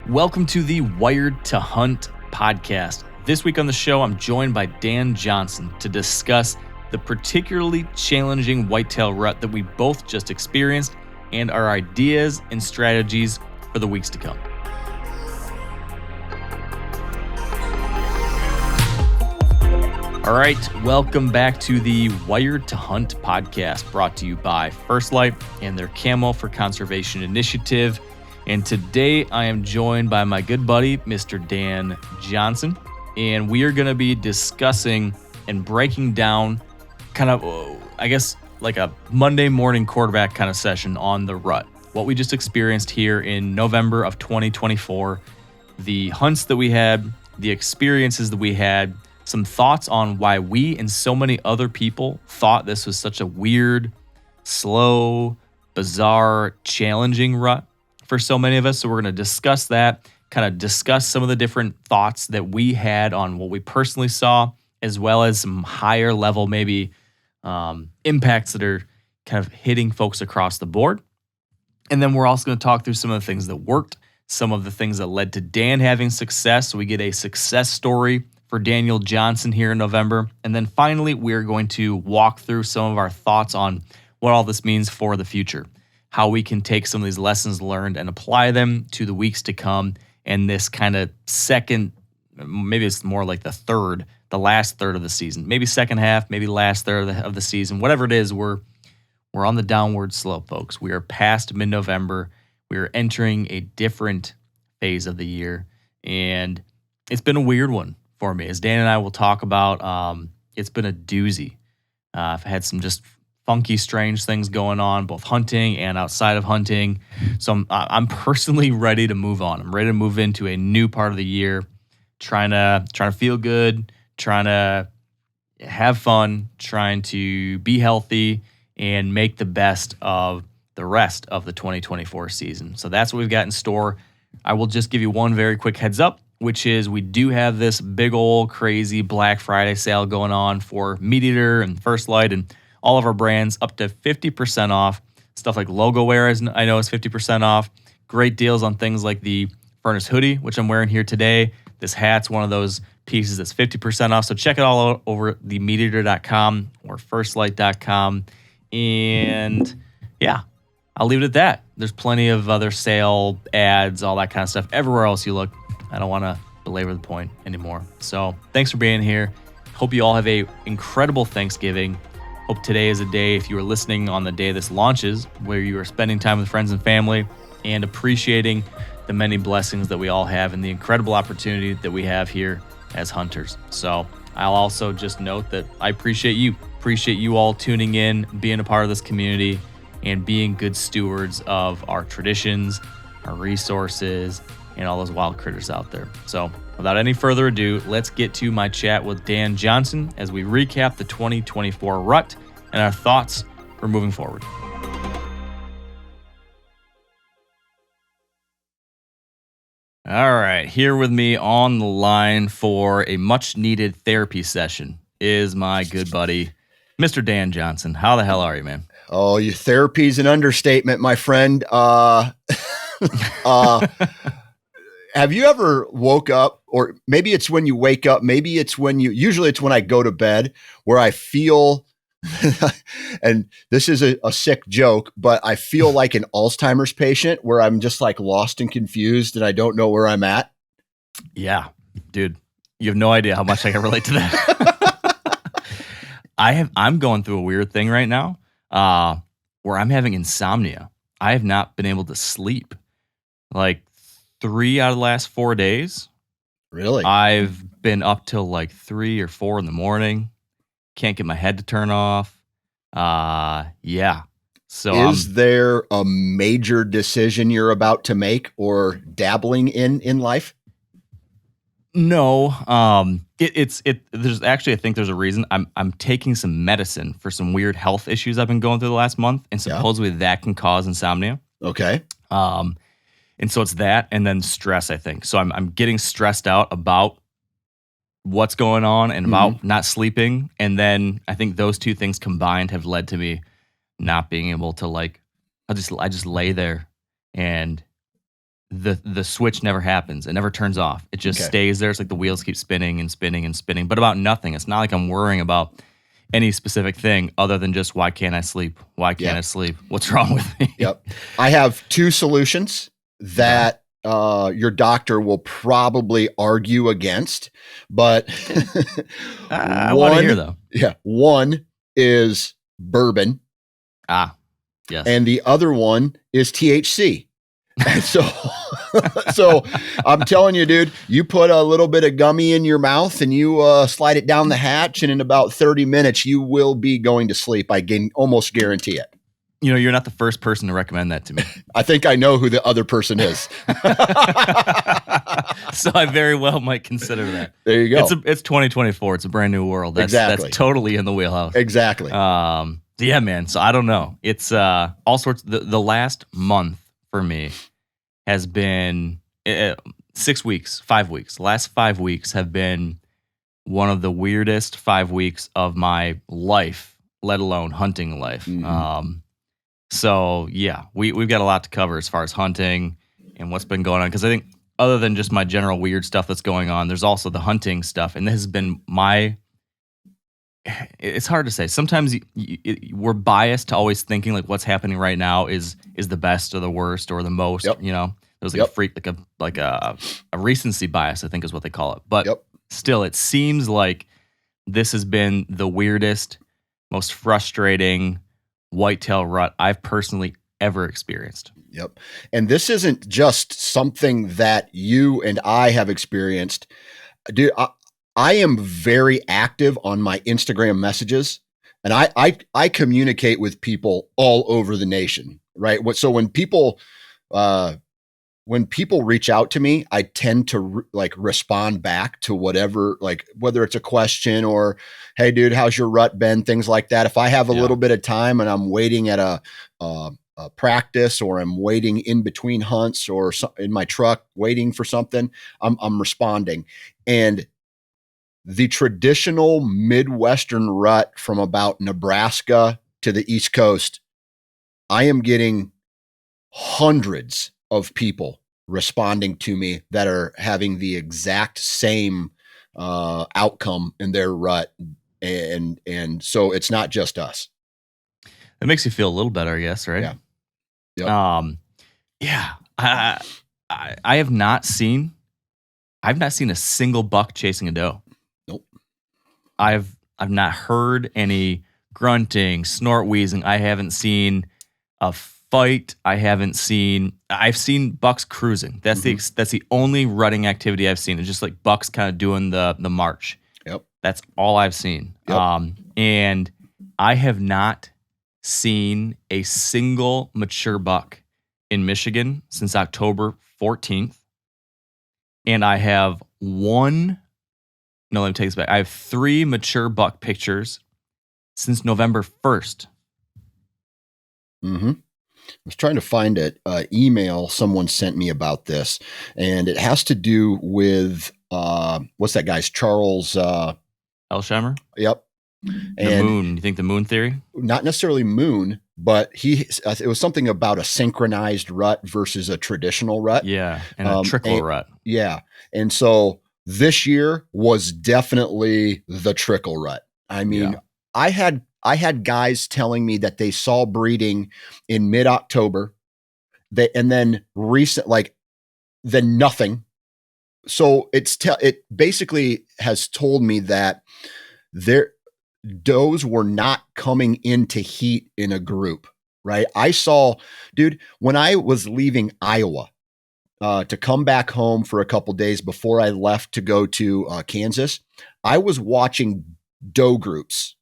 Welcome to the Wired to Hunt podcast. This week on the show, I'm joined by Dan Johnson to discuss the particularly challenging whitetail rut that we both just experienced and our ideas and strategies for the weeks to come. All right, welcome back to the Wired to Hunt podcast, brought to you by First Light and their Camo for Conservation initiative. And today I am joined by my good buddy, Mr. Dan Johnson, and we are going to be discussing and breaking down kind of, I guess, like a Monday morning quarterback kind of session on the rut. What we just experienced here in November of 2024, the hunts that we had, the experiences that we had, some thoughts on why we and so many other people thought this was such a weird, slow, bizarre, challenging rut for so many of us. So we're going to discuss that, kind of discuss some of the different thoughts that we had on what we personally saw, as well as some higher level maybe impacts that are kind of hitting folks across the board. And then we're also going to talk through some of the things that worked, some of the things that led to Dan having success. So we get a success story for Daniel Johnson here in November. And then finally, we're going to walk through some of our thoughts on what all this means for the future, how we can take some of these lessons learned and apply them to the weeks to come. And this kind of second, maybe it's more like the last third of the season, maybe second half, maybe last third of the season, whatever it is, we're on the downward slope, folks. We are past mid-November. We are entering a different phase of the year. And it's been a weird one for me. As Dan and I will talk about, it's been a doozy. I've had some just funky, strange things going on, both hunting and outside of hunting. So I'm personally ready to move on. I'm ready to move into a new part of the year, trying to feel good, trying to have fun, trying to be healthy, and make the best of the rest of the 2024 season. So that's what we've got in store. I will just give you one very quick heads up, which is we do have this big old crazy Black Friday sale going on for MeatEater and First Light and all of our brands, up to 50% off. Stuff like logo wear, I know, is 50% off. Great deals on things like the Furnace hoodie, which I'm wearing here today. This hat's one of those pieces that's 50% off. So check it all out over the MeatEater.com or firstlight.com. And yeah, I'll leave it at that. There's plenty of other sale ads, all that kind of stuff everywhere else you look. I don't want to belabor the point anymore. So thanks for being here. Hope you all have a incredible Thanksgiving. Hope today is a day, if you are listening on the day this launches, where you are spending time with friends and family and appreciating the many blessings that we all have and the incredible opportunity that we have here as hunters. So I'll also just note that I appreciate you all tuning in, being a part of this community, and being good stewards of our traditions, our resources, and all those wild critters out there. So without any further ado, let's get to my chat with Dan Johnson as we recap the 2024 rut and our thoughts for moving forward. All right, here with me on the line for a much-needed therapy session is my good buddy, Mr. Dan Johnson. How the hell are you, man? Oh, your therapy's an understatement, my friend. Have you ever woke up, or maybe it's when you wake up, maybe it's usually it's when I go to bed, where I feel, and this is a sick joke, but I feel like an Alzheimer's patient where I'm just like lost and confused and I don't know where I'm at. Yeah, dude, you have no idea how much I can relate to that. I'm going through a weird thing right now, where I'm having insomnia. I have not been able to sleep. Like 3 out of the last 4 days. Really? I've been up till like 3 or 4 in the morning. Can't get my head to turn off. Yeah. So is there a major decision you're about to make or dabbling in life? No. There's actually, I think there's a reason. I'm taking some medicine for some weird health issues I've been going through the last month, and supposedly that can cause insomnia. Okay. And so it's that, and then stress, I think. So I'm getting stressed out about what's going on and about not sleeping. And then I think those two things combined have led to me not being able to, like, I just lay there and the switch never happens. It never turns off. It just Okay. stays there. It's like the wheels keep spinning and spinning and spinning, but about nothing. It's not like I'm worrying about any specific thing other than just, why can't I sleep? Why can't I sleep? What's wrong with me? Yep. I have two solutions that your doctor will probably argue against, but I want to hear though. Yeah. One is bourbon. Yes. And the other one is THC. And so I'm telling you, dude, you put a little bit of gummy in your mouth and you slide it down the hatch, and in about 30 minutes, you will be going to sleep. I can almost guarantee it. You know, you're not the first person to recommend that to me. I think I know who the other person is. So I very well might consider that. There you go. It's 2024. It's a brand new world. That's totally in the wheelhouse. Exactly. Yeah, man. So I don't know. It's all sorts. The last month for me has been 6 weeks, 5 weeks. The last 5 weeks have been one of the weirdest 5 weeks of my life, let alone hunting life. Mm-hmm. So yeah, we've got a lot to cover as far as hunting and what's been going on. Because I think other than just my general weird stuff that's going on, there's also the hunting stuff, and this has been it's hard to say. Sometimes we're biased to always thinking like what's happening right now is the best or the worst or the most. Yep. You know, there's like a recency bias, I think is what they call it. But still, it seems like this has been the weirdest, most frustrating whitetail rut I've personally ever experienced. Yep. And this isn't just something that you and I have experienced. Dude, I am very active on my Instagram messages, and I communicate with people all over the nation, right? So when people reach out to me, I tend to respond back to whatever, like whether it's a question or, hey dude, how's your rut been? Things like that. If I have a little bit of time and I'm waiting at a practice, or I'm waiting in between hunts, or in my truck waiting for something, I'm responding. And the traditional Midwestern rut from about Nebraska to the East Coast, I am getting hundreds of people responding to me that are having the exact same outcome in their rut. And so it's not just us. It makes you feel a little better, I guess, right? Yeah. Yep. Yeah. I have not seen a single buck chasing a doe. Nope. I've not heard any grunting, snort wheezing. I haven't seen a fight. I've seen bucks cruising. That's the only rutting activity I've seen. It's just like bucks kind of doing the march. Yep. That's all I've seen. Yep. And I have not seen a single mature buck in Michigan since October 14th. And I have let me take this back. I have 3 mature buck pictures since November 1st. Mm-hmm. I was trying to find an email someone sent me about this, and it has to do with, what's that guy's, Charles? Elsheimer? Yep. The moon. You think the moon theory? Not necessarily moon, but it was something about a synchronized rut versus a traditional rut. Yeah, and a trickle rut. Yeah. And so this year was definitely the trickle rut. I mean, I had guys telling me that they saw breeding in mid-October, and then then nothing. So it basically has told me that does were not coming into heat in a group, right? I saw, dude, when I was leaving Iowa to come back home for a couple days before I left to go to Kansas, I was watching doe groups,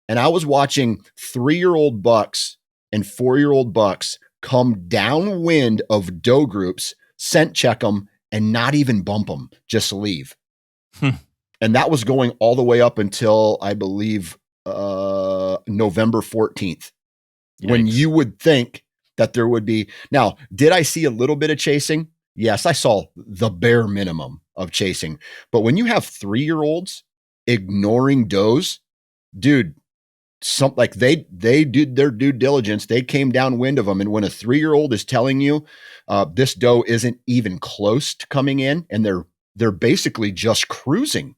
and I was watching 3-year-old bucks and 4-year-old bucks come downwind of doe groups, scent check them, and not even bump them, just leave. And that was going all the way up until, I believe, November 14th, when you would think that there would be. Now, did I see a little bit of chasing? Yes, I saw the bare minimum of chasing. But when you have 3-year-olds ignoring does, dude, they did their due diligence. They came downwind of them. And when a 3-year-old is telling you this doe isn't even close to coming in, and they're basically just cruising.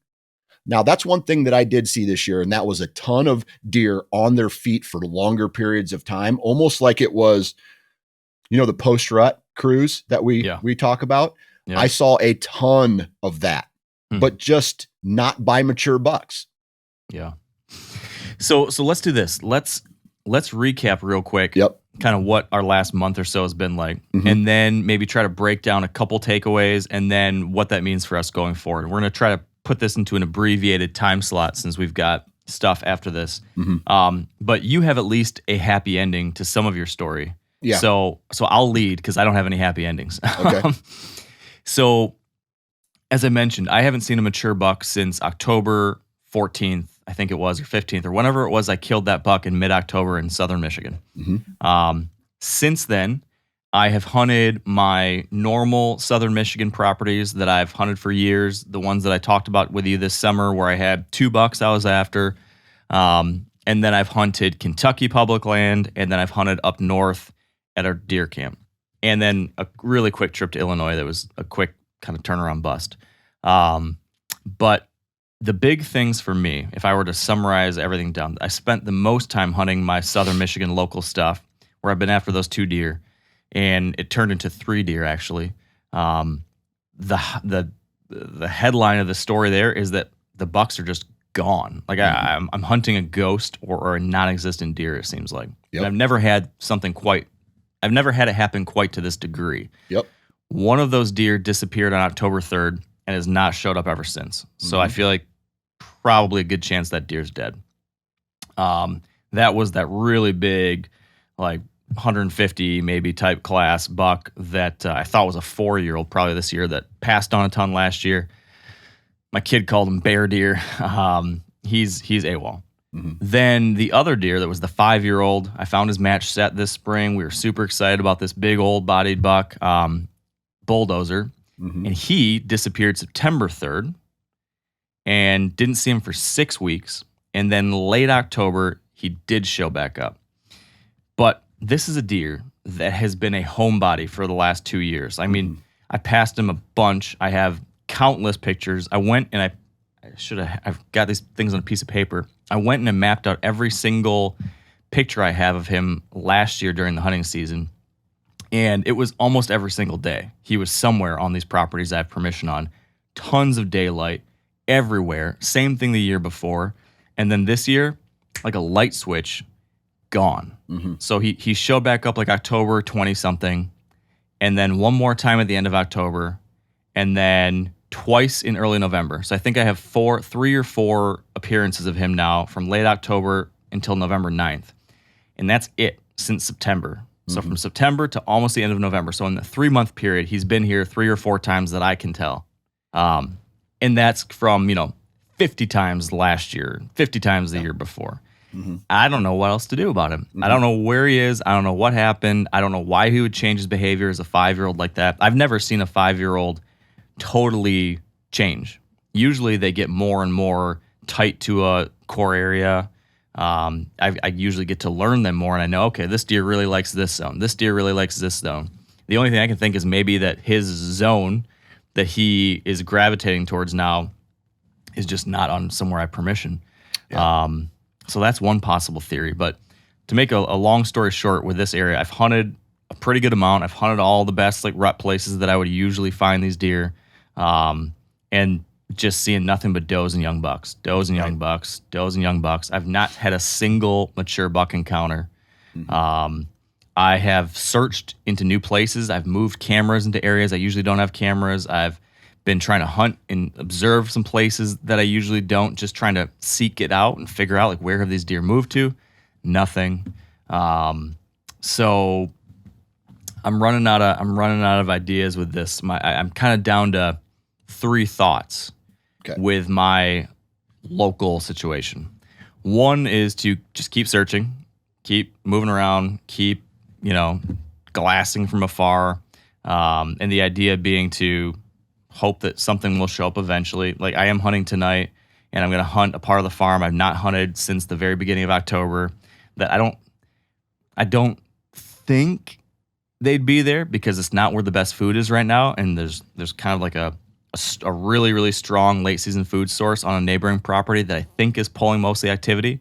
Now, that's one thing that I did see this year, and that was a ton of deer on their feet for longer periods of time, almost like it was, the post-rut cruise that we talk about. Yeah. I saw a ton of that, but just not by mature bucks. Yeah. So let's do this. Let's recap real quick. Yep. Kind of what our last month or so has been like, and then maybe try to break down a couple takeaways, and then what that means for us going forward. We're going to try to put this into an abbreviated time slot since we've got stuff after this. But you have at least a happy ending to some of your story. Yeah. So I'll lead because I don't have any happy endings. Okay. So as I mentioned, I haven't seen a mature buck since October 14th, I think it was, or 15th, or whenever it was I killed that buck in mid-October in southern Michigan. Since then, I have hunted my normal southern Michigan properties that I've hunted for years, the ones that I talked about with you this summer where I had 2 bucks I was after. And then I've hunted Kentucky public land, and then I've hunted up north at our deer camp. And then a really quick trip to Illinois that was a quick kind of turnaround bust. But the big things for me, if I were to summarize everything done, I spent the most time hunting my southern Michigan local stuff where I've been after those 2 deer. And it turned into 3 deer, actually. The headline of the story there is that the bucks are just gone. Like I'm hunting a ghost or a non-existent deer, it seems like. Yep. I've never had it happen quite to this degree. Yep. One of those deer disappeared on October 3rd and has not showed up ever since. So I feel like probably a good chance that deer's dead. That was that really big, like 150 maybe type class buck that I thought was a 4-year-old probably this year that passed on a ton last year. My kid called him bear deer. He's AWOL. Then the other deer that was the 5-year-old, I found his match set this spring. We were super excited about this big old bodied buck, bulldozer. And he disappeared September 3rd and didn't see him for 6 weeks. And then late October, he did show back up. But this is a deer that has been a homebody for the last 2 years. I mean, I passed him a bunch. I have countless pictures. I went and I've got these things on a piece of paper. I went and I mapped out every single picture I have of him last year during the hunting season. And it was almost every single day. He was somewhere on these properties I have permission on. Tons of daylight everywhere. Same thing the year before. And then this year, like a light switch, gone. So he showed back up like October 20-something, and then one more time at the end of October, and then twice in early November. So I think I have 3 or 4 appearances of him now from late October until November 9th. And that's it since September. So from September to almost the end of November. So in the 3-month period, he's been here 3 or 4 times that I can tell. And that's from, 50 times last year, 50 times the year before. I don't know what else to do about him. I don't know where he is. I don't know what happened. I don't know why he would change his behavior as a 5-year-old like that. I've never seen a 5-year-old totally change. Usually they get more and more tight to a core area. I usually get to learn them more, and I know, okay, this deer really likes this zone. This deer really likes this zone. The only thing I can think is maybe that his zone that he is gravitating towards now is just not on somewhere I have permission. Yeah. So that's one possible theory. But to make a long story short, with this area, I've hunted a pretty good amount. I've hunted all the best rut places that I would usually find these deer, and just seeing nothing but does and young bucks, does and young bucks, does and young bucks. I've not had a single mature buck encounter. I have searched into new places. I've moved cameras into areas I usually don't have cameras. I've been trying to hunt and observe some places that I usually don't, just trying to seek it out and figure out where have these deer moved to. Nothing. So I'm running out of ideas with this. I'm kind of down to 3 thoughts with my local situation. One is to just keep searching, keep moving around, keep glassing from afar, and the idea being to hope that something will show up eventually. Like I am hunting tonight and I'm going to hunt a part of the farm I've not hunted since the very beginning of October that I don't think they'd be there because it's not where the best food is right now. And there's kind of like a really, really strong late season food source on a neighboring property that I think is pulling most of the activity.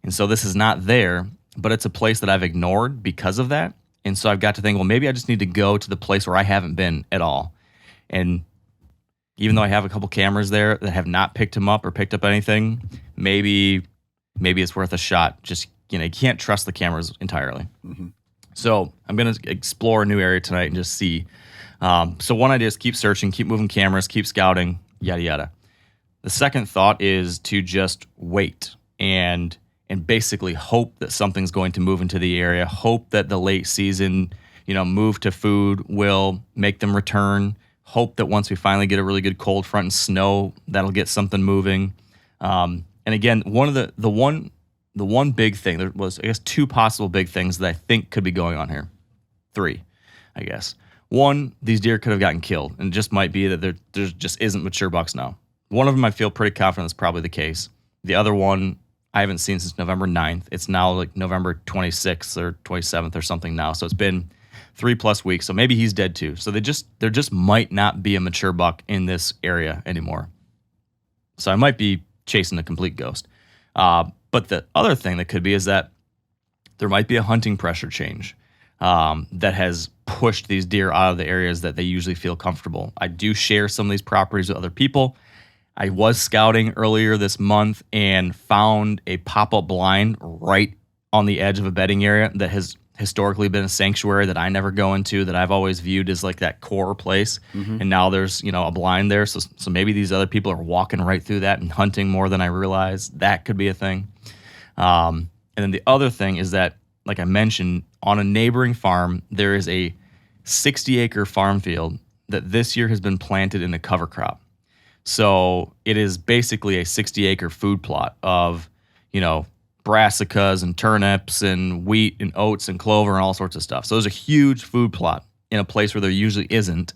And so this is not there, but it's a place that I've ignored because of that. And so I've got to think, well, maybe I just need to go to the place where I haven't been at all. And even though I have a couple cameras there that have not picked him up or picked up anything, maybe it's worth a shot. Just, you can't trust the cameras entirely. Mm-hmm. So I'm going to explore a new area tonight and just see. So one idea is keep searching, keep moving cameras, keep scouting, yada, yada. The second thought is to just wait and basically hope that something's going to move into the area, hope that the late season, move to food will make them return, hope that once we finally get a really good cold front and snow, that'll get something moving. And again, the one big thing, there was, I guess, two possible big things that I think could be going on here. Three, I guess. One, these deer could have gotten killed, and it just might be that there just isn't mature bucks now. One of them I feel pretty confident is probably the case. The other one I haven't seen since November 9th. It's now like November 26th or 27th or something now. So it's been 3+ weeks. So maybe he's dead too. So there just might not be a mature buck in this area anymore. So I might be chasing a complete ghost. But the other thing that could be is that there might be a hunting pressure change that has pushed these deer out of the areas that they usually feel comfortable. I do share some of these properties with other people. I was scouting earlier this month and found a pop-up blind right on the edge of a bedding area that has historically been a sanctuary that I never go into, that I've always viewed as like that core place. Mm-hmm. And now there's, a blind there. So maybe these other people are walking right through that and hunting more than I realized. That could be a thing. And then the other thing is that, like I mentioned, on a neighboring farm, there is a 60-acre farm field that this year has been planted in a cover crop. So it is basically a 60-acre food plot of, brassicas and turnips and wheat and oats and clover and all sorts of stuff. So there's a huge food plot in a place where there usually isn't,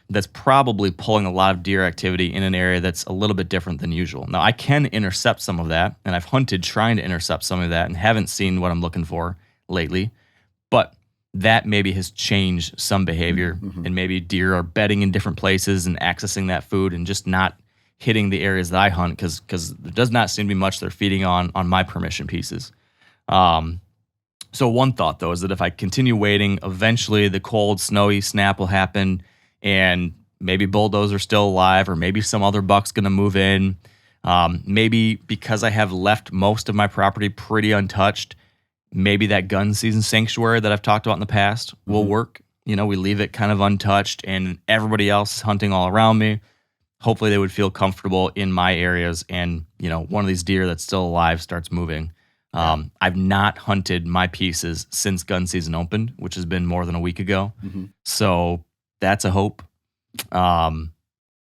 that's probably pulling a lot of deer activity in an area that's a little bit different than usual. Now, I can intercept some of that, and I've hunted trying to intercept some of that and haven't seen what I'm looking for lately. But that maybe has changed some behavior, mm-hmm. and maybe deer are bedding in different places and accessing that food and just not hitting the areas that I hunt because there does not seem to be much they're feeding on my permission pieces. So one thought, though, is that if I continue waiting, eventually the cold, snowy snap will happen, and maybe bulldozer's still alive, or maybe some other buck's going to move in. Maybe because I have left most of my property pretty untouched, maybe that gun season sanctuary that I've talked about in the past will work. We leave it kind of untouched, and everybody else is hunting all around me. Hopefully they would feel comfortable in my areas, and, one of these deer that's still alive starts moving. I've not hunted my pieces since gun season opened, which has been more than a week ago. Mm-hmm. So that's a hope. And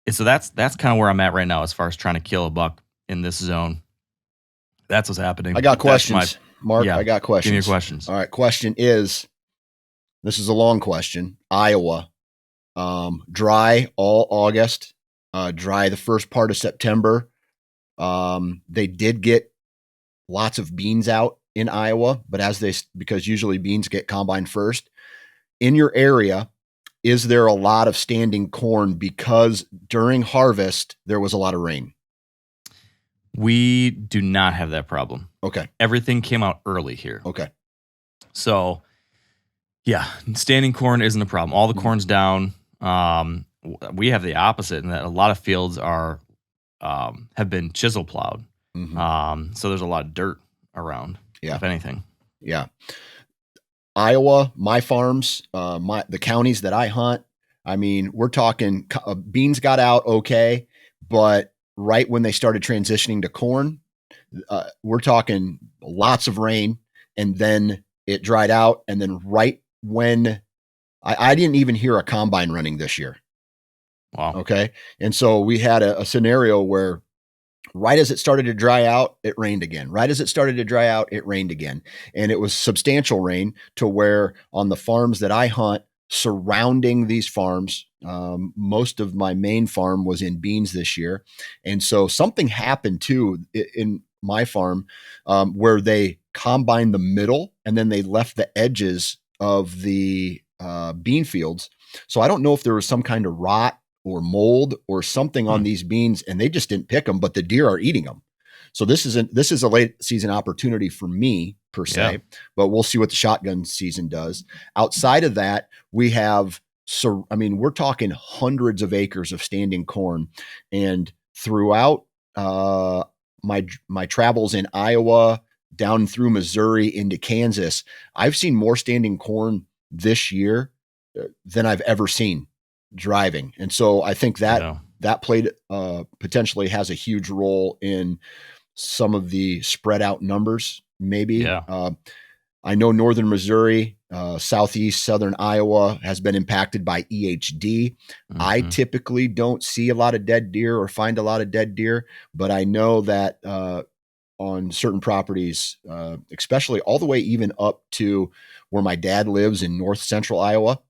so that's kind of where I'm at right now as far as trying to kill a buck in this zone. That's what's happening. I got questions, Mark. Yeah, I got questions. Give me your questions. All right. Question is, this is a long question. Iowa, dry all August, dry the first part of September. They did get lots of beans out in Iowa, but because usually beans get combined first. In your area, is there a lot of standing corn because during harvest there was a lot of rain? We do not have that problem. Okay. Everything came out early here. Okay. So, yeah, standing corn isn't a problem. All the corn's down. We have the opposite in that a lot of fields have been chisel plowed. Mm-hmm. So there's a lot of dirt around, if anything. Yeah. Iowa, my farms, the counties that I hunt, I mean, we're talking beans got out okay, but right when they started transitioning to corn, we're talking lots of rain, and then it dried out, and then right when I didn't even hear a combine running this year. Wow. Okay. And so we had a scenario where right as it started to dry out, it rained again. Right as it started to dry out, it rained again. And it was substantial rain to where on the farms that I hunt surrounding these farms, Most of my main farm was in beans this year. And so something happened too in my farm where they combined the middle and then they left the edges of the bean fields. So I don't know if there was some kind of rot or mold or something on these beans and they just didn't pick them, but the deer are eating them. So this is a late season opportunity for me per se, but we'll see what the shotgun season does. Outside of that, we have, so, I mean, we're talking hundreds of acres of standing corn, and throughout my travels in Iowa, down through Missouri into Kansas, I've seen more standing corn this year than I've ever seen driving. And so I think that played potentially has a huge role in some of the spread out numbers, maybe. I know northern Missouri, southeast, southern Iowa has been impacted by EHD. I typically don't see a lot of dead deer or find a lot of dead deer, but I know that on certain properties, especially all the way even up to where my dad lives in north central Iowa,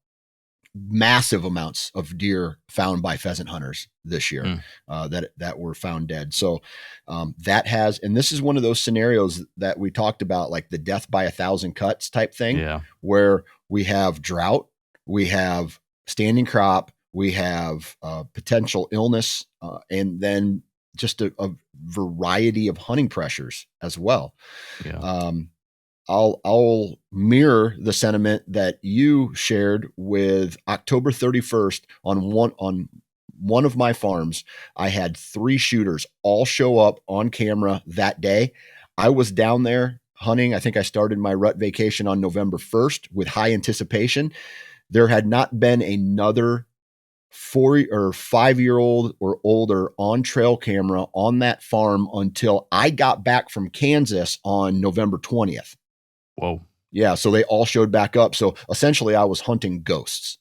massive amounts of deer found by pheasant hunters this year that were found dead. So that has, and this is one of those scenarios that we talked about, like the death by 1,000 cuts type thing, where we have drought, we have standing crop, we have potential illness, and then just a variety of hunting pressures as well. I'll mirror the sentiment that you shared with October 31st on one of my farms. I had 3 shooters all show up on camera that day. I was down there hunting. I think I started my rut vacation on November 1st with high anticipation. There had not been another 4 or 5-year-old or older on trail camera on that farm until I got back from Kansas on November 20th. Whoa. Yeah. So they all showed back up. So essentially I was hunting ghosts,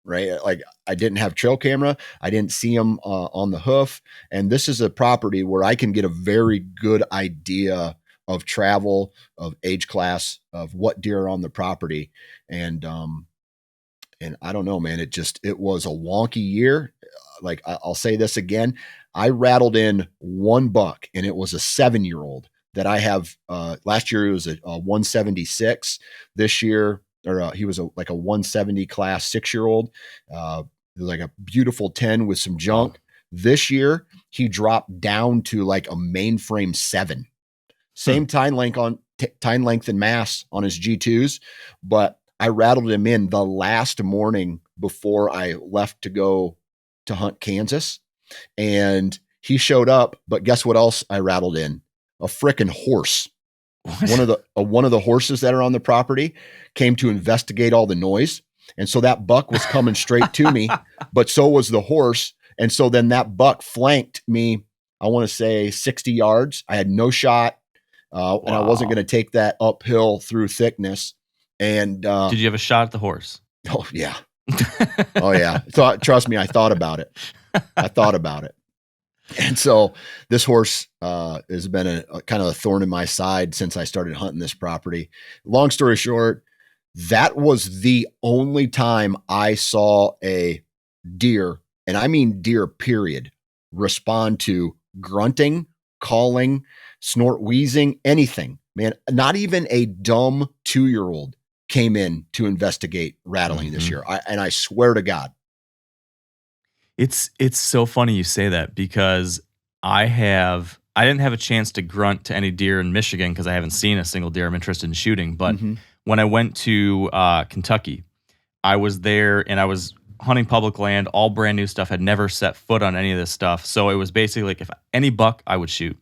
right? Like I didn't have trail camera. I didn't see them on the hoof. And this is a property where I can get a very good idea of travel, of age class, of what deer are on the property. And I don't know, man, it was a wonky year. Like I'll say this again. I rattled in 1 buck and it was a 7-year-old that I have. Last year it was a 176. This year, he was like a 170 class 6-year-old. Like a beautiful 10 with some junk. Wow. This year he dropped down to like a mainframe 7. Same tine length and mass on his G2s, but I rattled him in the last morning before I left to go to hunt Kansas, and he showed up. But guess what else I rattled in? A frickin' horse. What? One of the horses that are on the property came to investigate all the noise. And so that buck was coming straight to me, but so was the horse. And so then that buck flanked me, I want to say 60 yards. I had no shot. Wow. And I wasn't going to take that uphill through thickness. And did you have a shot at the horse? Oh yeah. Oh yeah. So trust me, I thought about it. And so this horse has been a kind of a thorn in my side since I started hunting this property. Long story short, that was the only time I saw a deer, and I mean deer period, respond to grunting, calling, snort, wheezing, anything. Man, not even a dumb 2-year-old came in to investigate rattling this year. And I swear to God. It's so funny you say that, because I didn't have a chance to grunt to any deer in Michigan because I haven't seen a single deer I'm interested in shooting. But when I went to Kentucky, I was there and I was hunting public land, all brand new stuff, had never set foot on any of this stuff. So it was basically like if any buck I would shoot.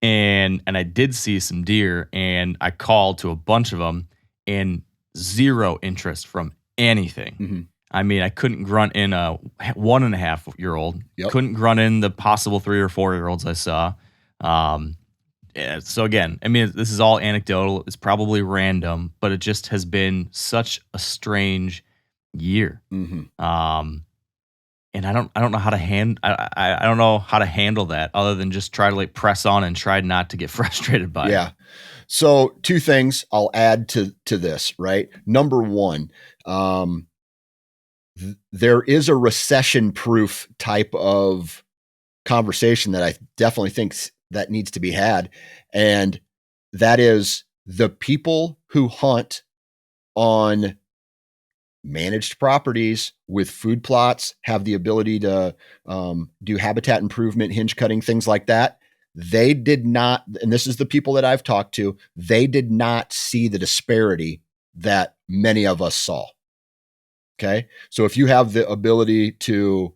And I did see some deer, and I called to a bunch of them, and zero interest from anything. I mean, I couldn't grunt in a 1.5-year-old. Yep. Couldn't grunt in the possible 3 or 4-year-olds I saw. So again, I mean, this is all anecdotal. It's probably random, but it just has been such a strange year. And I don't know how to I don't know how to handle that other than just try to like press on and try not to get frustrated by it. Yeah. So 2 things I'll add to this, right? Number 1, there is a recession-proof type of conversation that I definitely think that needs to be had. And that is the people who hunt on managed properties with food plots, have the ability to do habitat improvement, hinge cutting, things like that. They did not, and this is the people that I've talked to, they did not see the disparity that many of us saw. Okay. So if you have the ability to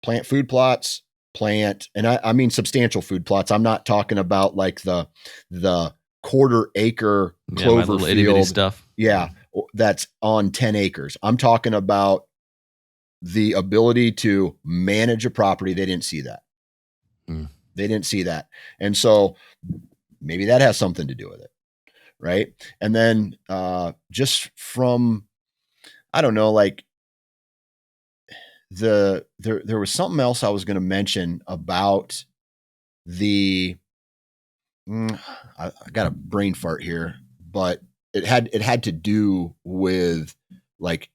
plant food plots, and I mean substantial food plots. I'm not talking about like the quarter acre clover field stuff. Yeah. That's on 10 acres. I'm talking about the ability to manage a property. They didn't see that. They didn't see that. And so maybe that has something to do with it. Right. And then just from, I don't know, like there was something else I was going to mention about I got a brain fart here, but it had to do with like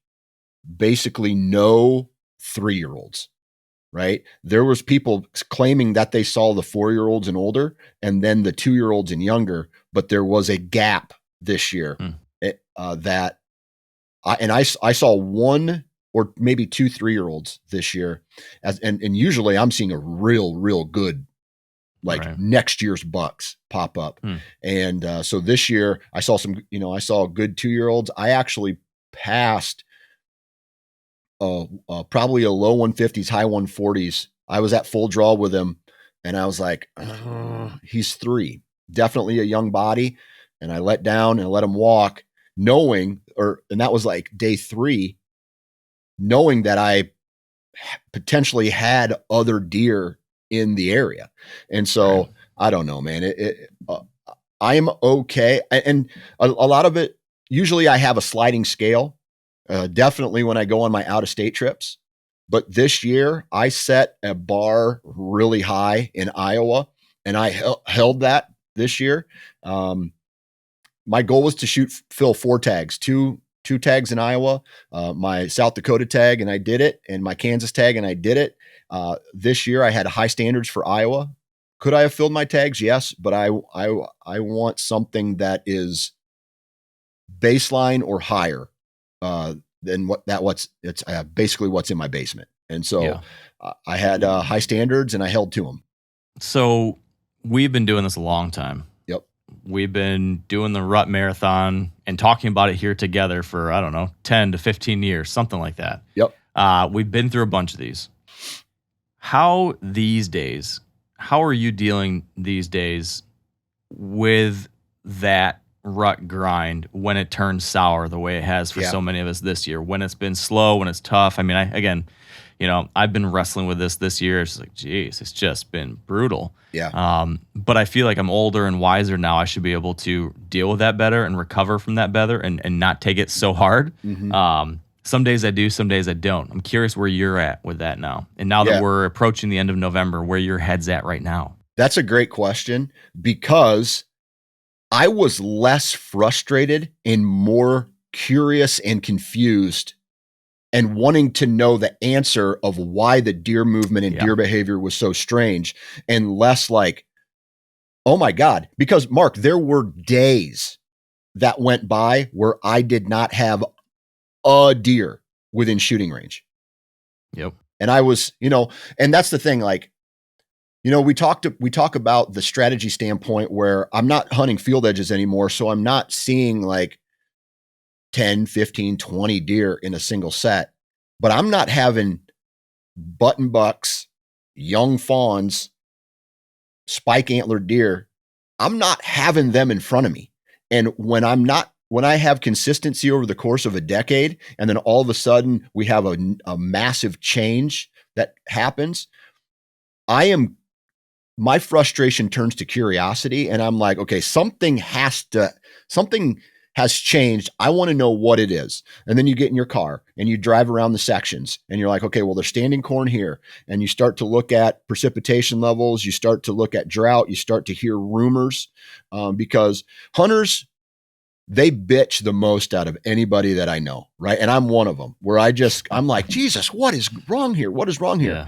basically no 3-year-olds, right? There was people claiming that they saw the 4-year-olds and older and then the 2-year-olds and younger, but there was a gap this year that I saw one or maybe 2 3-year-olds this year and usually I'm seeing a real good next year's bucks pop up. And so this year I saw I saw good 2-year-olds. I actually passed probably a low 150s, high 140s. I was at full draw with him and I was like, he's 3, definitely a young body. And I let down and let him walk and that was like day 3, knowing that I potentially had other deer in the area. And so I don't know, man, I'm okay. And a lot of it, usually I have a sliding scale, definitely when I go on my out of state trips, but this year I set a bar really high in Iowa and I held that this year. My goal was to fill 4 tags, two tags in Iowa, my South Dakota tag, and I did it, and my Kansas tag, and I did it. This year I had high standards for Iowa. Could I have filled my tags? Yes, but I want something that is baseline or higher than it's basically what's in my basement. And so I had high standards and I held to them. So we've been doing this a long time. We've been doing the Rut Marathon and talking about it here together for, I don't know, 10 to 15 years, something like that. We've been through a bunch of these. How are you dealing these days with that rut grind when it turns sour the way it has for so many of us this year, when it's been slow, when it's tough? I mean, I've been wrestling with this year. It's like, geez, it's just been brutal. But I feel like I'm older and wiser now. I should be able to deal with that better and recover from that better and not take it so hard. Some days I do, some days I don't. I'm curious where you're at with that now. And now that we're approaching the end of November, where your head's at right now. That's a great question because I was less frustrated and more curious and confused and wanting to know the answer of why the deer movement and deer behavior was so strange, and less like, oh my God, because Mark, there were days that went by where I did not have a deer within shooting range. And I was, and that's the thing, like, we talk about the strategy standpoint where I'm not hunting field edges anymore. So I'm not seeing like 10, 15, 20 deer in a single set, but I'm not having button bucks, young fawns, spike antler deer. I'm not having them in front of me. And when I have consistency over the course of a decade, and then all of a sudden we have a massive change that happens, my frustration turns to curiosity, and I'm like, okay, something has changed. I want to know what it is. And then you get in your car and you drive around the sections and you're like, okay, well, there's standing corn here. And you start to look at precipitation levels. You start to look at drought. You start to hear rumors because hunters, they bitch the most out of anybody that I know, right? And I'm one of them where I'm like, Jesus, what is wrong here? What is wrong here? Yeah.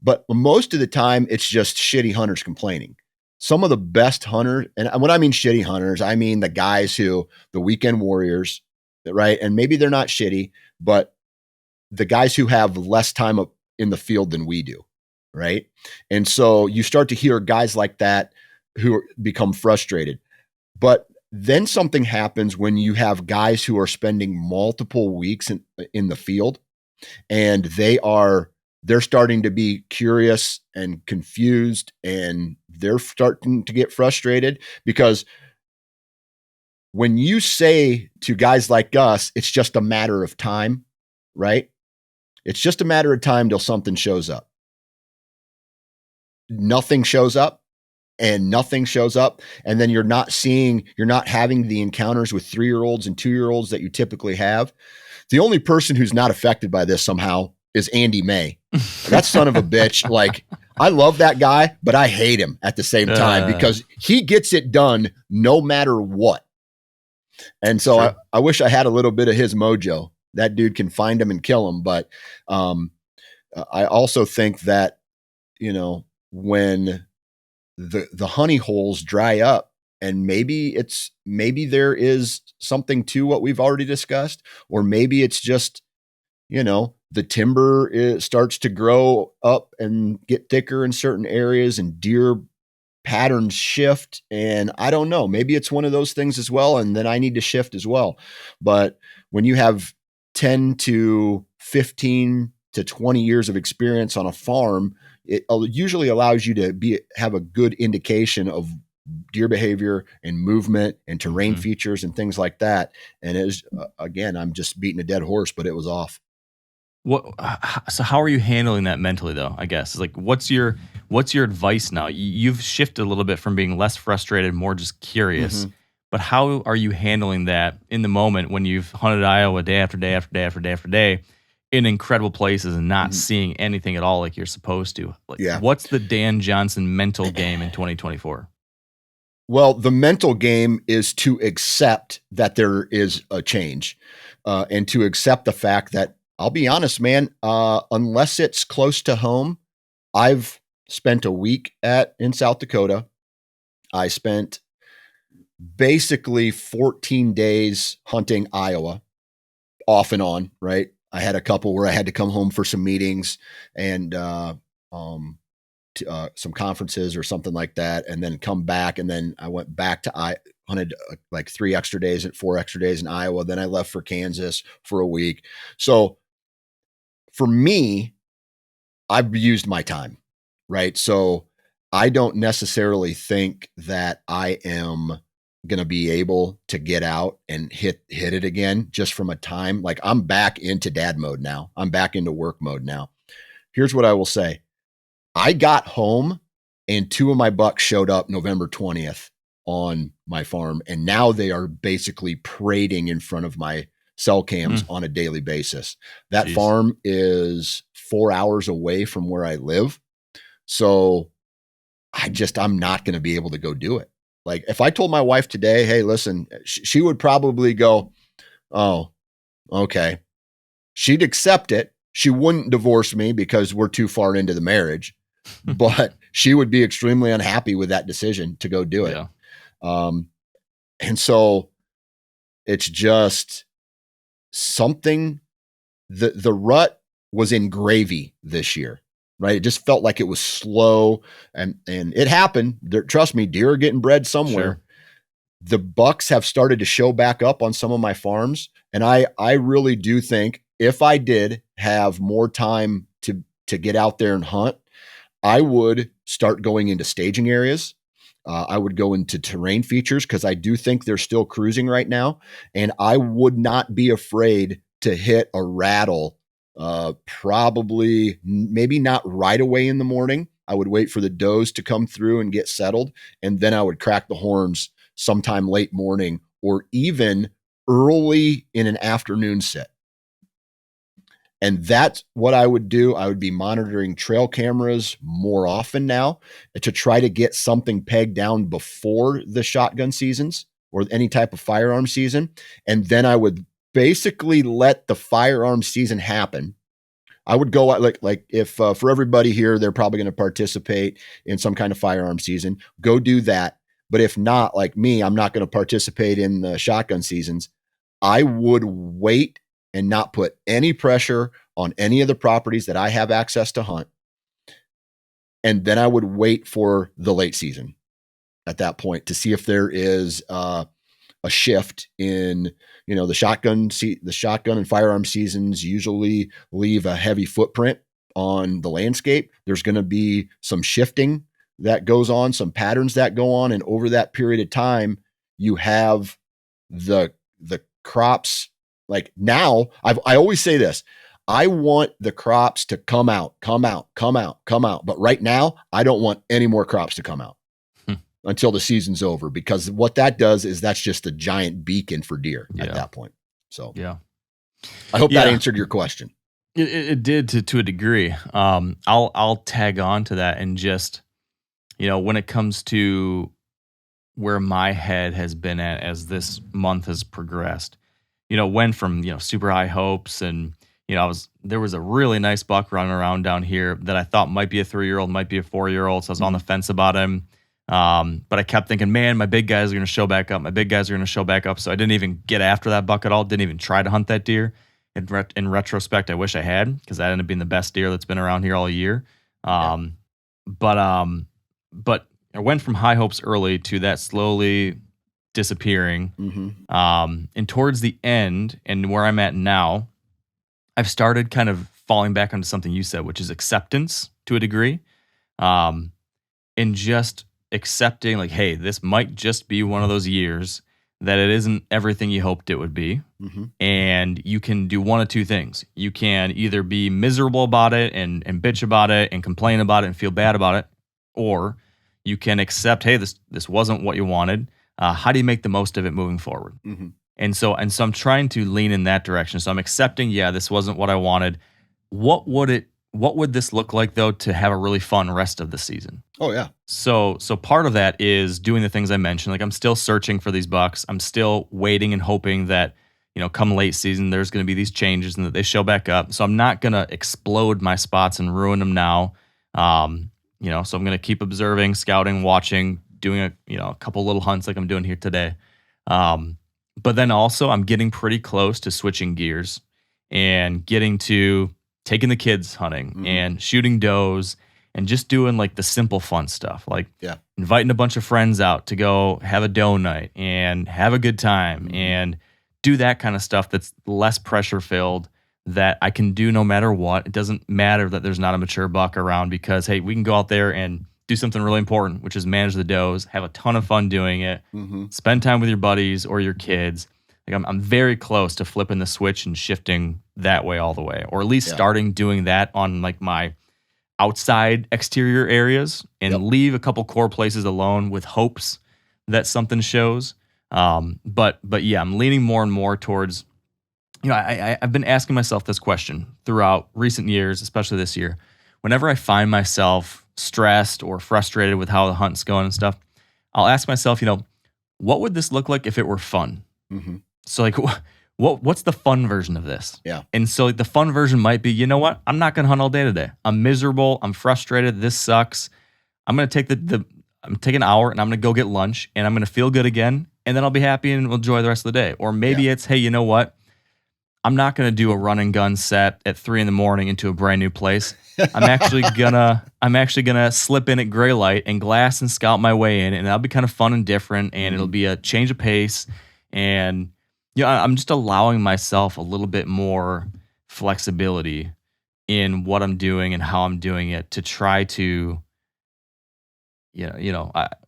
But most of the time, it's just shitty hunters complaining. Some of the best hunters, and when I mean shitty hunters, I mean the guys the weekend warriors, right? And maybe they're not shitty, but the guys who have less time up in the field than we do, right? And so you start to hear guys like that who become frustrated. But then something happens when you have guys who are spending multiple weeks in the field, and they're starting to be curious and confused, and they're starting to get frustrated, because when you say to guys like us, it's just a matter of time, right? It's just a matter of time till something shows up. Nothing shows up, and nothing shows up. And then you're not having the encounters with 3-year-olds and 2-year-olds that you typically have. The only person who's not affected by this somehow is Andy May. That son of a bitch. Like, I love that guy, but I hate him at the same time because he gets it done no matter what. And so I wish I had a little bit of his mojo. That dude can find him and kill him. But I also think that, when the honey holes dry up, and maybe there is something to what we've already discussed, or maybe it's just, the timber starts to grow up and get thicker in certain areas, and deer patterns shift. And I don't know, maybe it's one of those things as well. And then I need to shift as well. But when you have 10 to 15 to 20 years of experience on a farm, it usually allows you to have a good indication of deer behavior and movement and terrain features and things like that. And again, I'm just beating a dead horse, but it was off. So how are you handling that mentally, though? I guess, like, what's your advice now? You've shifted a little bit from being less frustrated, more just curious. But how are you handling that in the moment when you've hunted Iowa day after day after day after day after day in incredible places and not seeing anything at all like you're supposed to? Like, what's the Dan Johnson mental game in 2024? Well, the mental game is to accept that there is a change, and to accept the fact that, I'll be honest, man, unless it's close to home, I've spent a week in South Dakota. I spent basically 14 days hunting Iowa off and on, right? I had a couple where I had to come home for some meetings and some conferences or something like that, and then come back. And then I went back to hunted like 4 extra days in Iowa. Then I left for Kansas for a week. So for me, I've used my time, right? So I don't necessarily think that I am going to be able to get out and hit it again just from a time. Like, I'm back into dad mode now. I'm back into work mode now. Here's what I will say. I got home and 2 of my bucks showed up November 20th on my farm. And now they are basically parading in front of my cell cams on a daily basis. That farm is 4 hours away from where I live. So I'm not going to be able to go do it. Like, if I told my wife today, hey, listen, she would probably go, oh, okay. She'd accept it. She wouldn't divorce me because we're too far into the marriage, but she would be extremely unhappy with that decision to go do it. Yeah. And so it's just something, the rut was in gravy this year, right? It just felt like it was slow, and it happened. Trust me, deer are getting bred somewhere. Sure. The bucks have started to show back up on some of my farms. And I really do think if I did have more time to get out there and hunt, I would start going into staging areas. I would go into terrain features because I do think they're still cruising right now. And I would not be afraid to hit a rattle, probably maybe not right away in the morning. I would wait for the does to come through and get settled. And then I would crack the horns sometime late morning or even early in an afternoon sit. And that's what I would do. I would be monitoring trail cameras more often now to try to get something pegged down before the shotgun seasons, or any type of firearm season. And then I would basically let the firearm season happen. I would go like if for everybody here, they're probably going to participate in some kind of firearm season, go do that. But if not, like me, I'm not going to participate in the shotgun seasons. I would wait and not put any pressure on any of the properties that I have access to hunt. And then I would wait for the late season at that point to see if there is a shift in, the shotgun and firearm seasons usually leave a heavy footprint on the landscape. There's going to be some shifting that goes on, some patterns that go on. And over that period of time, you have the crops. Like now, I always say this, I want the crops to come out. But right now, I don't want any more crops to come out until the season's over, because what that does is that's just a giant beacon for deer at that point. So yeah, I hope that answered your question. It did to a degree. I'll tag on to that and just, when it comes to where my head has been at as this month has progressed, went from, super high hopes and, there was a really nice buck running around down here that I thought might be a 3-year-old, might be a 4-year-old. So I was on the fence about him. But I kept thinking, man, my big guys are going to show back up. So I didn't even get after that buck at all. Didn't even try to hunt that deer. In retrospect, I wish I had, because that ended up being the best deer that's been around here all year. But I went from high hopes early to that slowly disappearing. And towards the end, and where I'm at now, I've started kind of falling back onto something you said, which is acceptance to a degree. And just accepting, like, hey, this might just be one of those years that it isn't everything you hoped it would be. And you can do one of two things. You can either be miserable about it and bitch about it and complain about it and feel bad about it, or you can accept, hey, this wasn't what you wanted. How do you make the most of it moving forward? And so I'm trying to lean in that direction. So I'm accepting, this wasn't what I wanted. What would this look like, though, to have a really fun rest of the season? Oh, yeah. So part of that is doing the things I mentioned. Like, I'm still searching for these bucks. I'm still waiting and hoping that, come late season, there's going to be these changes and that they show back up. So I'm not going to explode my spots and ruin them now. So I'm going to keep observing, scouting, watching, doing a couple little hunts like I'm doing here today. But then also I'm getting pretty close to switching gears and getting to taking the kids hunting and shooting does and just doing like the simple fun stuff, like inviting a bunch of friends out to go have a doe night and have a good time and do that kind of stuff that's less pressure filled, that I can do no matter what. It doesn't matter that there's not a mature buck around, because, hey, we can go out there and do something really important, which is manage the does, have a ton of fun doing it, spend time with your buddies or your kids. Like, I'm very close to flipping the switch and shifting that way all the way, or at least starting doing that on like my outside exterior areas and leave a couple core places alone with hopes that something shows. But yeah, I'm leaning more and more towards, I've been asking myself this question throughout recent years, especially this year. Whenever I find myself stressed or frustrated with how the hunt's going and stuff, I'll ask myself, what would this look like if it were fun? So like, what's the fun version of this? Yeah. And so like, the fun version might be, you know what? I'm not going to hunt all day today. I'm miserable. I'm frustrated. This sucks. I'm going to take I'm take an hour and I'm going to go get lunch and I'm going to feel good again. And then I'll be happy and we'll enjoy the rest of the day. Or maybe it's, hey, you know what? I'm not going to do a run and gun set at 3 a.m. into a brand new place. I'm actually gonna slip in at gray light and glass and scout my way in, and that'll be kind of fun and different, and it'll be a change of pace. And I'm just allowing myself a little bit more flexibility in what I'm doing and how I'm doing it to try to,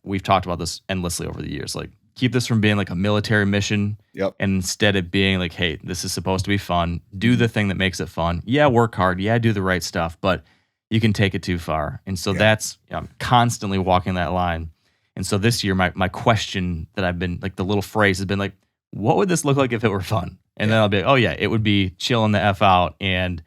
we've talked about this endlessly over the years, like keep this from being like a military mission. And instead it being like, hey, this is supposed to be fun. Do the thing that makes it fun. Yeah, work hard. Yeah, do the right stuff, but you can take it too far. And so that's, I'm constantly walking that line. And so this year, my question that I've been, like the little phrase has been like, what would this look like if it were fun? And then I'll be like, oh yeah, it would be chilling the F out and,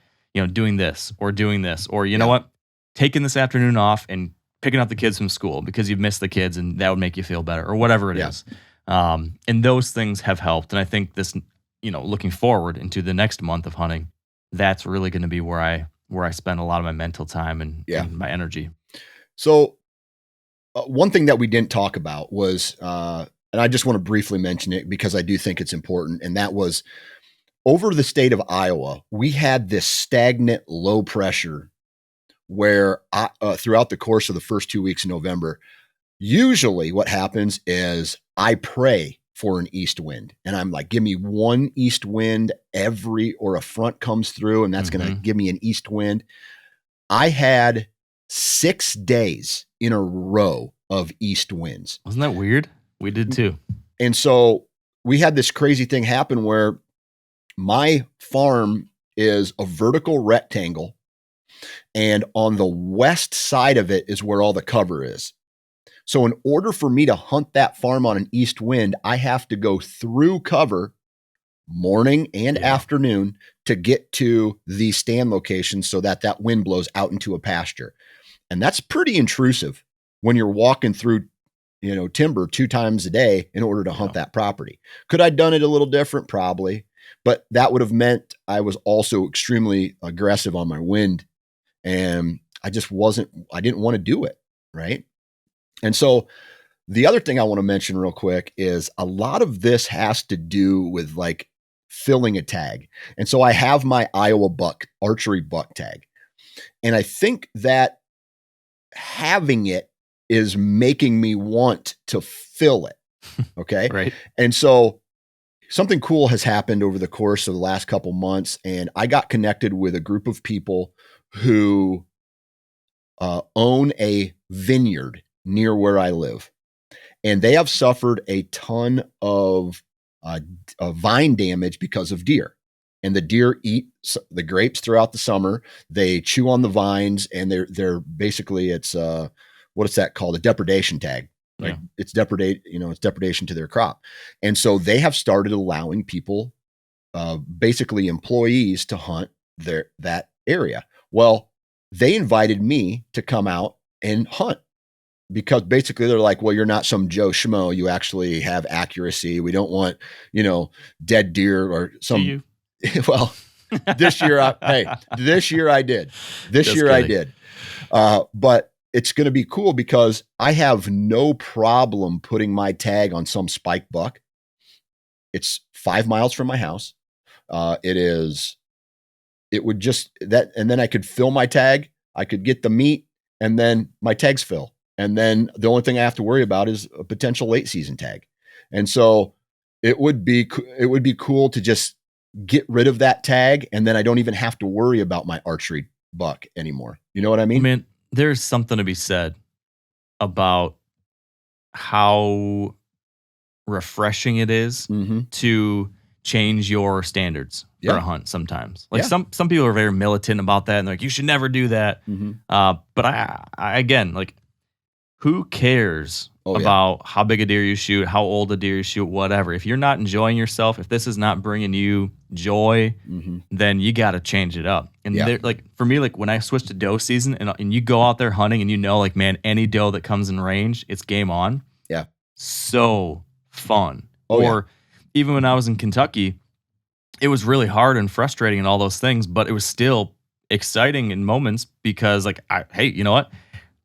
doing this, or you know what, taking this afternoon off and picking up the kids from school because you've missed the kids and that would make you feel better, or whatever it is. And those things have helped. And I think this, looking forward into the next month of hunting, that's really going to be where I spend a lot of my mental time and my energy. So one thing that we didn't talk about was, and I just want to briefly mention it because I do think it's important. And that was over the state of Iowa, we had this stagnant low pressure where throughout the course of the first 2 weeks in November, usually what happens is I pray for an east wind and I'm like, give me one east wind or a front comes through and that's going to give me an east wind. I had 6 days in a row of east winds. Wasn't that weird? We did too. And so we had this crazy thing happen where my farm is a vertical rectangle, and on the west side of it is where all the cover is. So in order for me to hunt that farm on an east wind, I have to go through cover morning and afternoon to get to the stand location so that wind blows out into a pasture. And that's pretty intrusive when you're walking through, timber 2 times a day in order to hunt that property. Could I have done it a little different? Probably. But that would have meant I was also extremely aggressive on my wind. And I didn't want to do it. Right. And so the other thing I want to mention real quick is a lot of this has to do with like filling a tag. And so I have my Iowa archery buck tag. And I think that having it is making me want to fill it. Okay. Right. And so something cool has happened over the course of the last couple months. And I got connected with a group of people who own a vineyard near where I live. And they have suffered a ton of vine damage because of deer. And the deer eat the grapes throughout the summer. They chew on the vines, and they're basically it's what is that called? A depredation tag. Like it's depredation to their crop. And so they have started allowing people, basically employees, to hunt that area. Well, they invited me to come out and hunt. Because basically they're like, well, you're not some Joe Schmo. You actually have accuracy. We don't want, dead deer or some. Well, this year I did. I did. But it's going to be cool because I have no problem putting my tag on some spike buck. It's 5 miles from my house. It would just that, and then I could fill my tag. I could get the meat, and then my tags fill. And then the only thing I have to worry about is a potential late season tag. And so it would be cool to just get rid of that tag. And then I don't even have to worry about my archery buck anymore. You know what I mean? Man, there's something to be said about how refreshing it is to change your standards for a hunt sometimes. Like some people are very militant about that. And they're like, you should never do that. But I again, like, who cares about how big a deer you shoot, how old a deer you shoot, whatever? If you're not enjoying yourself, if this is not bringing you joy, then you got to change it up. And like for me, like when I switched to doe season and you go out there hunting and like, man, any doe that comes in range, it's game on. Yeah. So fun. Even when I was in Kentucky, it was really hard and frustrating and all those things, but it was still exciting in moments because like, hey, you know what?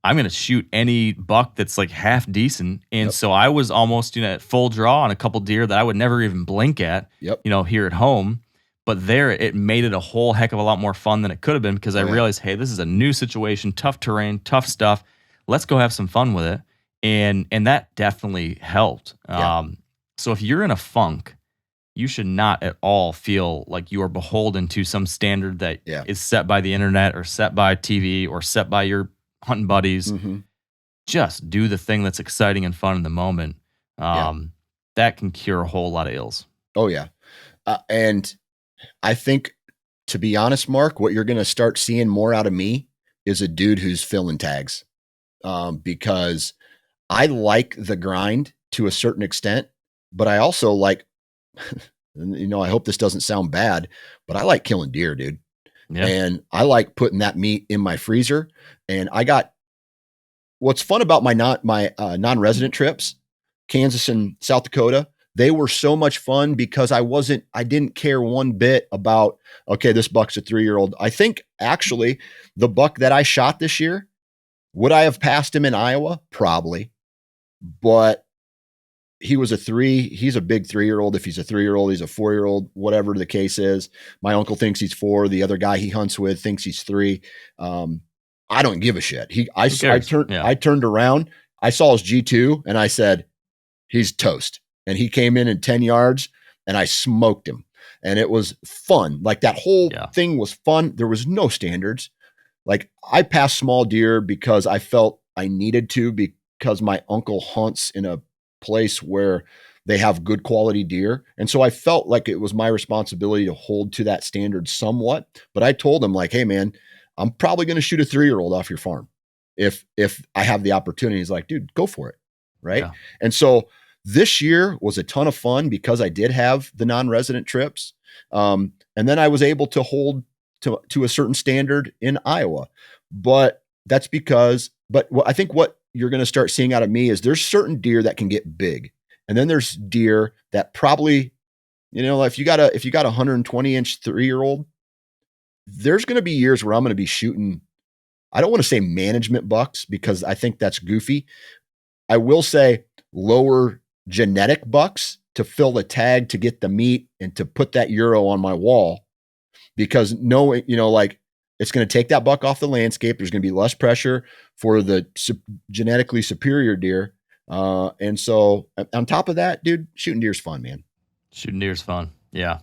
I'm going to shoot any buck that's like half decent. And so I was almost, at full draw on a couple deer that I would never even blink at, here at home. But there, it made it a whole heck of a lot more fun than it could have been because I realized, hey, this is a new situation, tough terrain, tough stuff. Let's go have some fun with it. And that definitely helped. So if you're in a funk, you should not at all feel like you are beholden to some standard that is set by the internet or set by TV or set by your hunting buddies. Just do the thing that's exciting and fun in the moment. That can cure a whole lot of ills. Oh yeah. And I think, to be honest, Mark, what you're going to start seeing more out of me is a dude who's filling tags. Because I like the grind to a certain extent, but I also like, I hope this doesn't sound bad, but I like killing deer, dude. And I like putting that meat in my freezer. And what's fun about my non-resident trips Kansas and South Dakota, they were so much fun because I didn't care one bit about, okay, this buck's a 3-year-old. I think actually the buck that I shot this year, would I have passed him in Iowa? Probably. But he was a 3. He's a big 3-year-old. If he's a 3-year-old, he's a 4-year-old, whatever the case is. My uncle thinks he's 4. The other guy he hunts with thinks he's 3. I don't give a shit. I turned around. I saw his G2 and I said, he's toast. And he came in 10 yards and I smoked him. And it was fun. Like that whole thing was fun. There was no standards. Like I passed small deer because I felt I needed to, because my uncle hunts in a place where they have good quality deer. And so I felt like it was my responsibility to hold to that standard somewhat. But I told him like, hey man, I'm probably going to shoot a 3-year-old off your farm. If I have the opportunity. He's like, dude, go for it. Right. Yeah. And so this year was a ton of fun because I did have the non-resident trips. And then I was able to hold to a certain standard in Iowa. But that's because, I think what you're going to start seeing out of me is there's certain deer that can get big. And then there's deer that probably, if you got a 120-inch 3-year-old, there's going to be years where I'm going to be shooting, I don't want to say management bucks because I think that's goofy. I will say lower genetic bucks to fill the tag, to get the meat and to put that euro on my wall, because knowing, it's going to take that buck off the landscape. There's going to be less pressure for the genetically superior deer. And so on top of that, dude, shooting deer is fun, man. Shooting deer is fun. Yeah.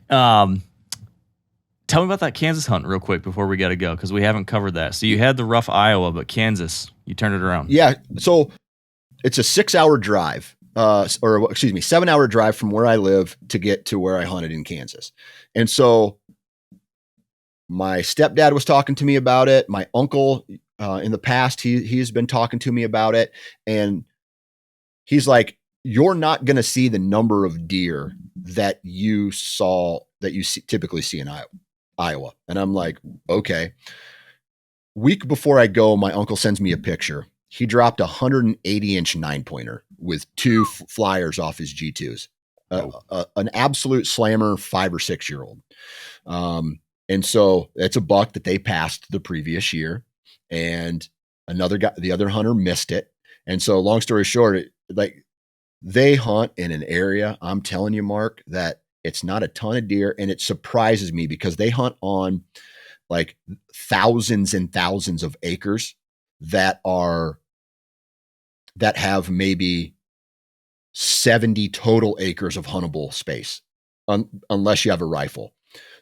Tell me about that Kansas hunt real quick before we got to go, because we haven't covered that. So you had the rough Iowa, but Kansas, you turned it around. Yeah. So it's a 6-hour drive, 7-hour drive from where I live to get to where I hunted in Kansas. And so my stepdad was talking to me about it. My uncle, in the past, he's been talking to me about it. And he's like, you're not going to see the number of deer that you typically see in Iowa. And I'm like, okay. Week before I go, my uncle sends me a picture. He dropped a 180-inch 9-pointer with 2 flyers off his G2s, an absolute slammer 5 or 6-year-old. And so it's a buck that they passed the previous year, and another guy, the other hunter, missed it. And so long story short, they hunt in an area, I'm telling you, Mark, that it's not a ton of deer. And it surprises me because they hunt on like thousands and thousands of acres that have maybe 70 total acres of huntable space, unless you have a rifle.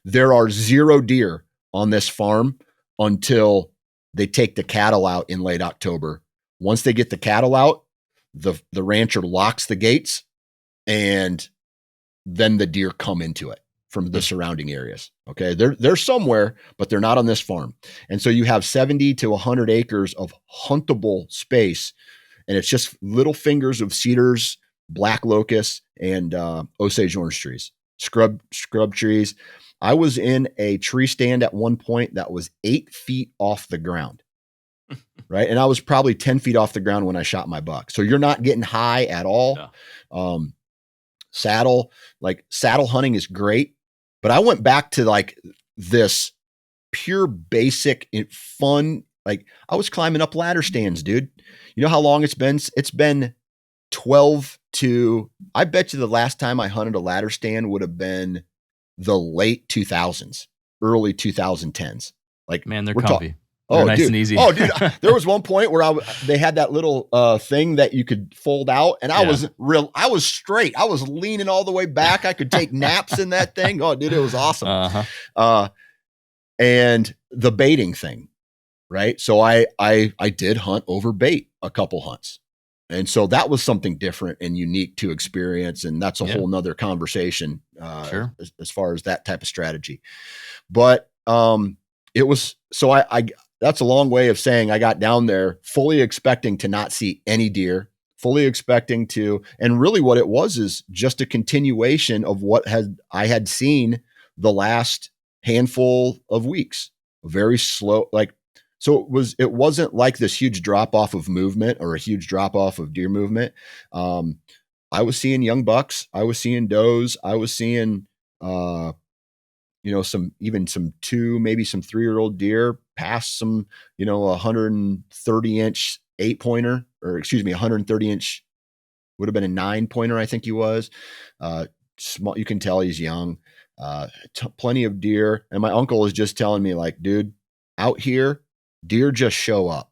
There are 0 deer on this farm until they take the cattle out in late October. Once they get the cattle out, the rancher locks the gates, and then the deer come into it from the surrounding areas. Okay. They're somewhere, but they're not on this farm. And so you have 70 to 100 acres of huntable space, and it's just little fingers of cedars, black locust, and Osage orange trees, scrub trees. I was in a tree stand at one point that was 8 feet off the ground. Right. And I was probably 10 feet off the ground when I shot my buck. So you're not getting high at all. Yeah. Saddle hunting is great, but I went back to like this pure basic fun. Like I was climbing up ladder stands, dude. You know how long it's been? It's been 12 to, I bet you the last time I hunted a ladder stand would have been the late 2000s, early 2010s. Like, man, they're comfy. Oh, nice dude. And easy. Oh, dude. There was one point where they had that little thing that you could fold out, and I was straight. I was leaning all the way back. I could take naps in that thing. Oh, dude, it was awesome. Uh-huh. And the baiting thing, right? So I did hunt over bait a couple hunts. And so that was something different and unique to experience. And that's a whole nother conversation sure. as far as that type of strategy. But it was, so that's a long way of saying I got down there fully expecting to not see any deer, fully expecting to, and really what it was is just a continuation of what I had seen the last handful of weeks. Very slow, like So it wasn't like this huge drop off of movement or a huge drop off of deer movement. I was seeing young bucks. I was seeing does. I was seeing, some 2, maybe some 3-year-old deer past some, 130-inch 8-pointer, or excuse me, 130-inch would have been a 9-pointer, I think he was. Small, you can tell he's young. Plenty of deer. And my uncle is just telling me, like, dude, out here, deer just show up.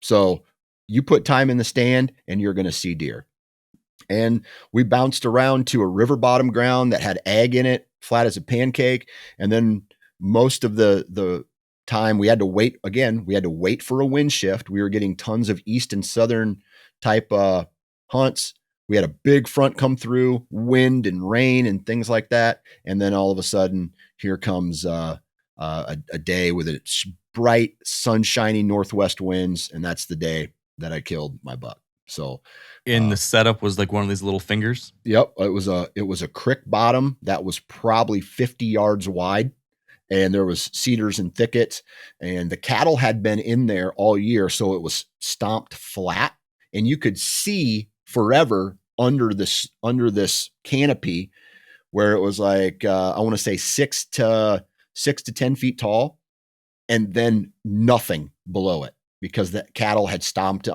So you put time in the stand and you're going to see deer. And we bounced around to a river bottom ground that had ag in it, flat as a pancake. And then most of the time we had to wait. Again, we had to wait for a wind shift. We were getting tons of east and southern type hunts. We had a big front come through, wind and rain and things like that. And then all of a sudden, here comes a day with a bright, sunshiny northwest winds. And that's the day that I killed my buck. So, and the setup was like one of these little fingers. Yep, it was a creek bottom that was probably 50 yards wide, and there was cedars and thickets, and the cattle had been in there all year, so it was stomped flat, and you could see forever under this canopy, where it was like I want to say 6 to 10 feet tall, and then nothing below it because the cattle had stomped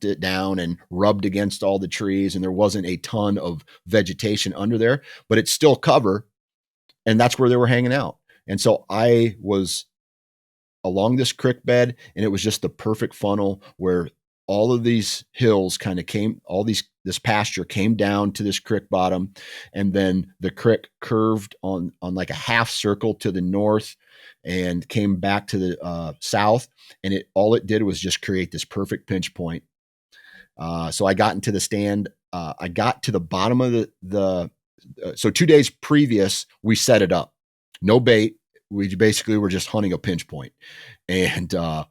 it down and rubbed against all the trees, and there wasn't a ton of vegetation under there, but it's still cover, and that's where they were hanging out. And so I was along this creek bed, and it was just the perfect funnel where all of these hills kind of this pasture came down to this creek bottom, and then the creek curved on like a half circle to the north and came back to the south. And all it did was just create this perfect pinch point. So I got into the stand. I got to the bottom of so 2 days previous, we set it up. No bait. We basically were just hunting a pinch point. And so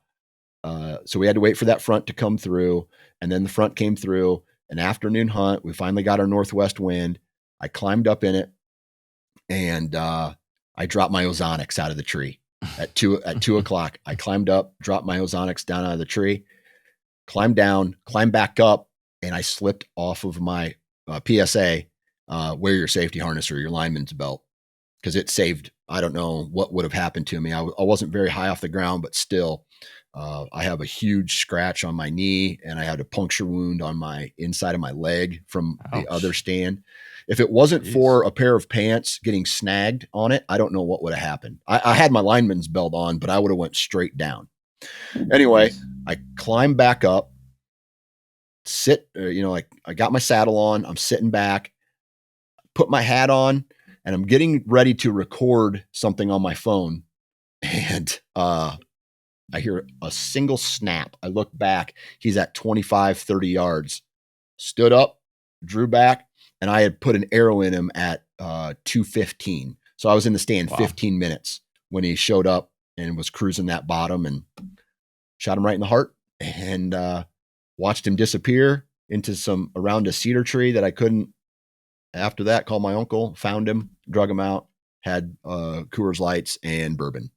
we had to wait for that front to come through. And then the front came through. An afternoon hunt. We finally got our northwest wind. I climbed up in it, and I dropped my ozonics out of the tree at 2 o'clock. I climbed up, dropped my ozonics down out of the tree, climbed down, climbed back up, and I slipped off of my PSA, wear your safety harness or your lineman's belt, because it saved. I don't know what would have happened to me. I wasn't very high off the ground, but still, I have a huge scratch on my knee, and I had a puncture wound on my inside of my leg from the other stand. If it wasn't for a pair of pants getting snagged on it, I don't know what would have happened. I had my lineman's belt on, but I would have went straight down. Anyway, I climbed back up, I got my saddle on. I'm sitting back, put my hat on, and I'm getting ready to record something on my phone. And I hear a single snap. I look back. He's at 25, 30 yards. Stood up, drew back, and I had put an arrow in him at 2:15. So I was in the stand 15 minutes when he showed up and was cruising that bottom, and shot him right in the heart, and watched him disappear into around a cedar tree that I couldn't. After that, called my uncle, found him, drug him out, had Coors Lights and bourbon.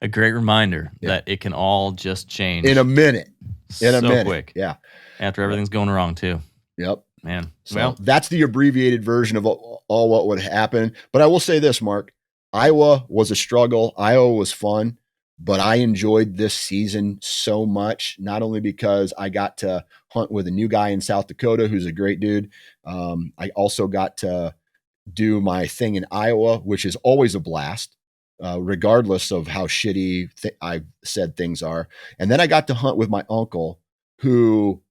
A great reminder that it can all just change in a minute. Quick. Yeah. After everything's going wrong too. Yep. Man. So that's the abbreviated version of all what would happen. But I will say this, Mark, Iowa was a struggle. Iowa was fun, but I enjoyed this season so much, not only because I got to hunt with a new guy in South Dakota, who's a great dude. I also got to do my thing in Iowa, which is always a blast. Regardless of how shitty I've said things are. And then I got to hunt with my uncle, who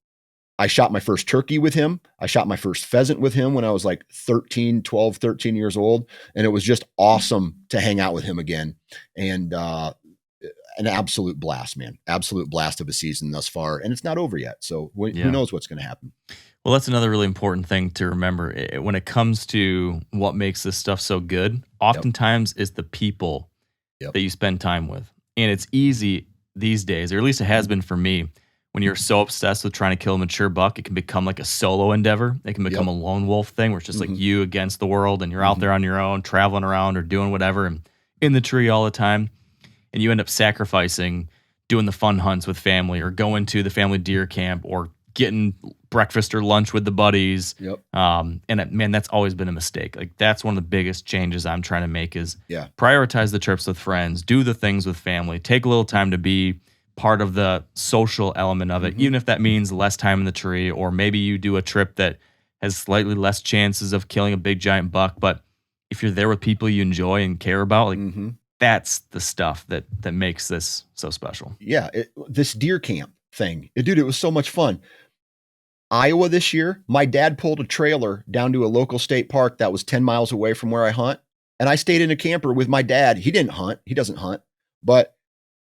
I shot my first turkey with him. I shot my first pheasant with him when I was like 12, 13 years old. And it was just awesome to hang out with him again. And an absolute blast, man. Absolute blast of a season thus far. And it's not over yet. So who knows what's going to happen? Well, that's another really important thing to remember when it comes to what makes this stuff so good. Oftentimes it's the people that you spend time with. And it's easy these days, or at least it has been for me, when you're so obsessed with trying to kill a mature buck, it can become like a solo endeavor. It can become a lone wolf thing where it's just like you against the world, and you're out there on your own, traveling around or doing whatever, and in the tree all the time. and you end up sacrificing doing the fun hunts with family or going to the family deer camp or getting breakfast or lunch with the buddies. Yep. Man, that's always been a mistake. Like that's one of the biggest changes I'm trying to make is Yeah. prioritize the trips with friends, do the things with family, take a little time to be part of the social element of it, even if that means less time in the tree, or maybe you do a trip that has slightly less chances of killing a big giant buck. But if you're there with people you enjoy and care about, like that's the stuff that makes this so special. Yeah. This deer camp thing, dude, it was so much fun. Iowa this year, my dad pulled a trailer down to a local state park that was 10 miles away from where I hunt. And I stayed in a camper with my dad. He didn't hunt. He doesn't hunt, but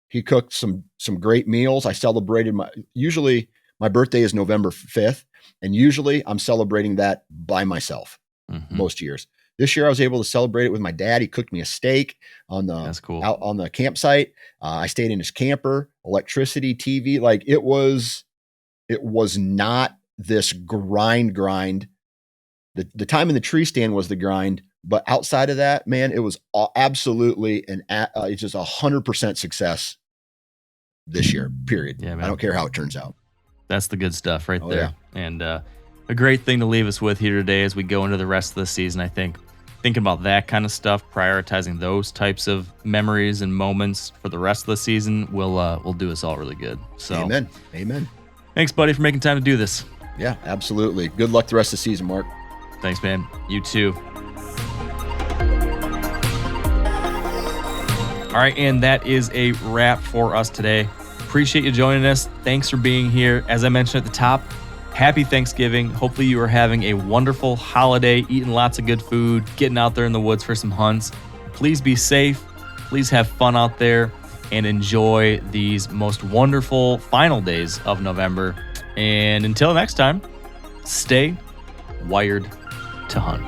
he cooked some great meals. I celebrated usually my birthday is November 5th. And usually I'm celebrating that by myself most years. This year I was able to celebrate it with my dad. He cooked me a steak That's cool. out on the campsite. I stayed in his camper, electricity, TV. Like it was not this grind. The time in the tree stand was the grind, but outside of that, man, it was absolutely it's just 100% success this year, period. Yeah, man. I don't care how it turns out. That's the good stuff right there. Yeah. And a great thing to leave us with here today as we go into the rest of the season. I think thinking about that kind of stuff, prioritizing those types of memories and moments for the rest of the season will do us all really good. So Amen. Thanks, buddy, for making time to do this. Yeah, absolutely. Good luck the rest of the season, Mark. Thanks, man. You too. All right, and that is a wrap for us today. Appreciate you joining us. Thanks for being here. As I mentioned at the top, happy Thanksgiving. Hopefully you are having a wonderful holiday, eating lots of good food, getting out there in the woods for some hunts. Please be safe. Please have fun out there and enjoy these most wonderful final days of November. And until next time, stay wired to hunt.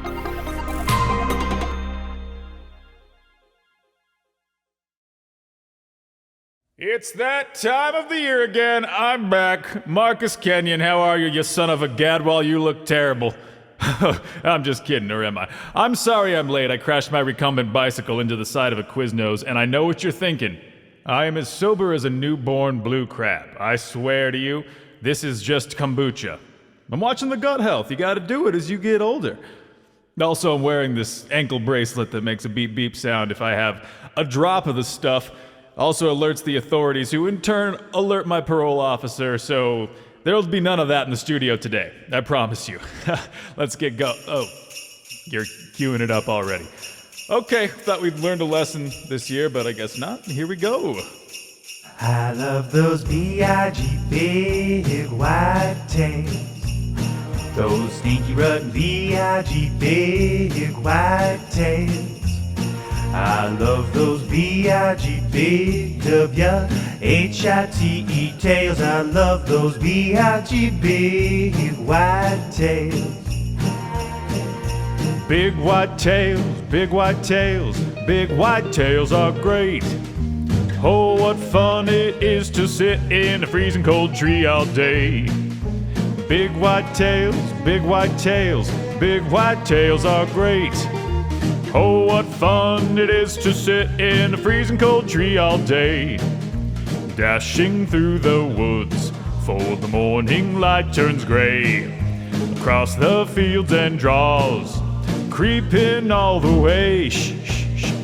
It's that time of the year again. I'm back. Marcus Kenyon, how are you son of a gadwall? You look terrible. I'm just kidding, or am I? I'm sorry I'm late. I crashed my recumbent bicycle into the side of a Quiznos, and I know what you're thinking. I am as sober as a newborn blue crab. I swear to you, this is just kombucha. I'm watching the gut health. You gotta do it as you get older. Also, I'm wearing this ankle bracelet that makes a beep beep sound if I have a drop of the stuff. Also alerts the authorities, who in turn alert my parole officer, so there'll be none of that in the studio today. I promise you. Let's get go. Oh, you're queuing it up already. Okay, thought we'd learned a lesson this year, but I guess not. Here we go. I love those B.I.G. big whitetails. Those stinky rotten B.I.G. big whitetails. I love those B.I.G. big W-H-I-T-E tails. I love those B.I.G. big whitetails. Big white tails, big white tails, big white tails are great. Oh, what fun it is to sit in a freezing cold tree all day. Big white tails, big white tails, big white tails are great. Oh, what fun it is to sit in a freezing cold tree all day. Dashing through the woods, for the morning light turns gray. Across the fields and draws, creeping all the way.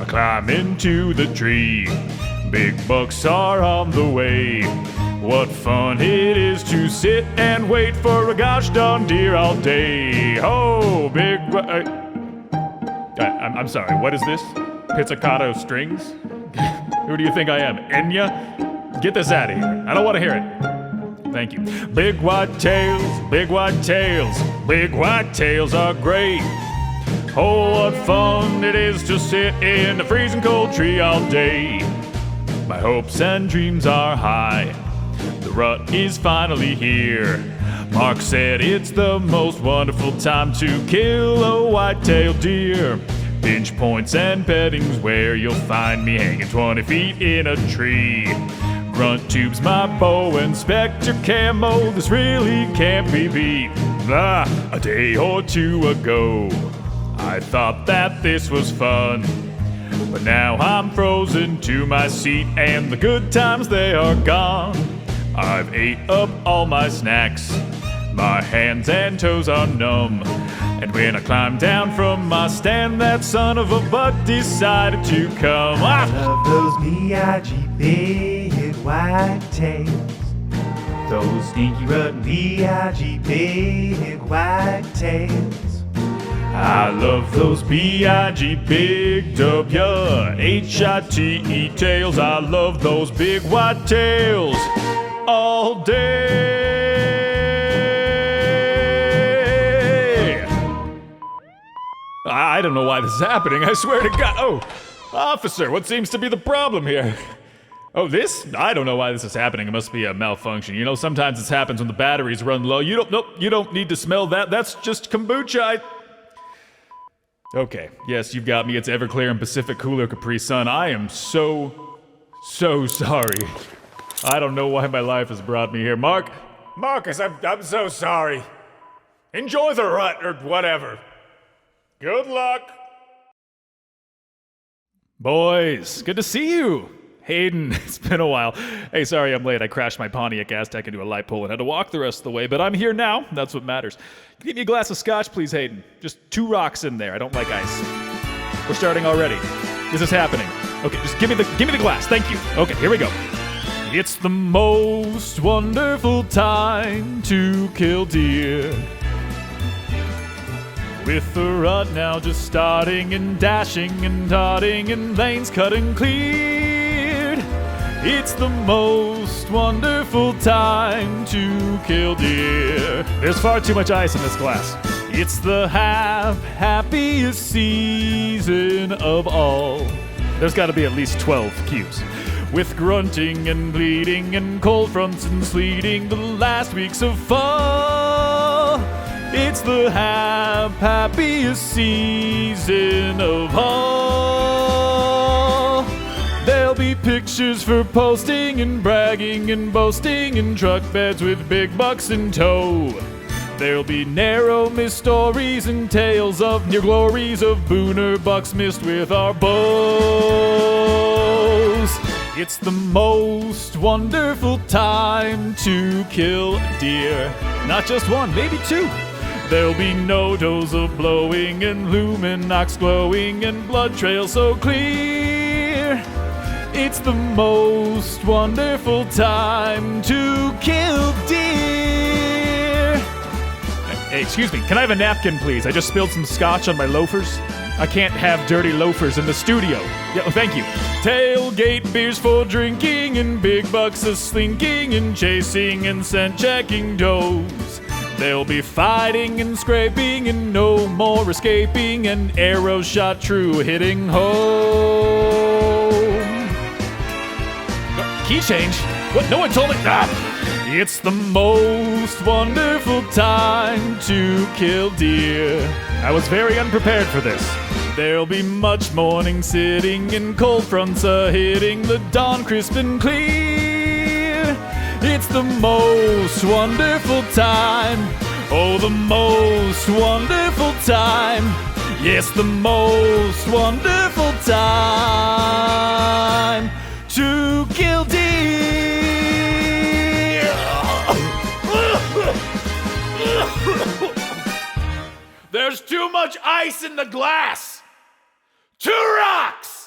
I climb into the tree. Big bucks are on the way. What fun it is to sit and wait for a gosh darn deer all day. Oh, big... I'm sorry, what is this? Pizzicato strings? Who do you think I am, Enya? Get this out of here. I don't want to hear it. Thank you. Big white tails, big white tails, big white tails are great. Oh, what fun it is to sit in a freezing cold tree all day. My hopes and dreams are high. The rut is finally here. Mark said it's the most wonderful time to kill a white-tailed deer. Pinch points and petting's where you'll find me hanging 20 feet in a tree. Grunt tubes my bow and Spectre camo, this really can't be beat. A day or two ago, I thought that this was fun. But now I'm frozen to my seat and the good times they are gone. I've ate up all my snacks, my hands and toes are numb. And when I climbed down from my stand, that son of a buck decided to come. I love those B.I.G. big whitetails. Those stinky rotten B.I.G. big whitetails. I love those B.I.G. big W-H-I-T-E tails. I love those big white tails all day. I don't know why this is happening. I swear to God. Oh, officer, what seems to be the problem here? Oh, this? I don't know why this is happening. It must be a malfunction. You know, sometimes this happens when the batteries run low. You don't need to smell that. That's just kombucha. Okay, yes, you've got me. It's Everclear and Pacific Cooler Capri Sun. I am so sorry. I don't know why my life has brought me here. Marcus, I'm so sorry. Enjoy the rut or whatever. Good luck. Boys, good to see you. Hayden, it's been a while. Hey, sorry I'm late. I crashed my Pontiac Aztec into a light pole and had to walk the rest of the way, but I'm here now. That's what matters. Can you give me a glass of scotch, please, Hayden? Just 2 rocks in there. I don't like ice. We're starting already. This is happening. Okay, just give me the glass. Thank you. Okay, here we go. It's the most wonderful time to kill deer. With the rut now just starting and dashing and darting and lanes cut and cleared. It's the most wonderful time to kill deer. There's far too much ice in this glass. It's the happiest season of all. There's gotta be at least 12 cues. With grunting and bleeding and cold fronts and sleeting the last weeks of fall. It's the happiest season of all. There'll be pictures for posting and bragging and boasting and truck beds with big bucks in tow. There'll be narrow missed stories and tales of near glories of booner bucks missed with our bows. It's the most wonderful time to kill deer. Not just one, maybe 2. There'll be no does of blowing and luminox glowing and blood trails so clear. It's the most wonderful time to kill deer. Hey, excuse me, can I have a napkin, please? I just spilled some scotch on my loafers. I can't have dirty loafers in the studio. Yeah, thank you. Tailgate beers for drinking and big bucks a slinking and chasing and scent checking does. There'll be fighting and scraping and no more escaping and arrows shot true hitting home. Key change? What? No one told me. It's the most wonderful time to kill deer. I was very unprepared for this. There'll be much morning sitting and cold fronts hitting the dawn crisp and clear. It's the most wonderful time. Oh, the most wonderful time. Yes, the most wonderful time to kill deer. There's too much ice in the glass. 2 rocks.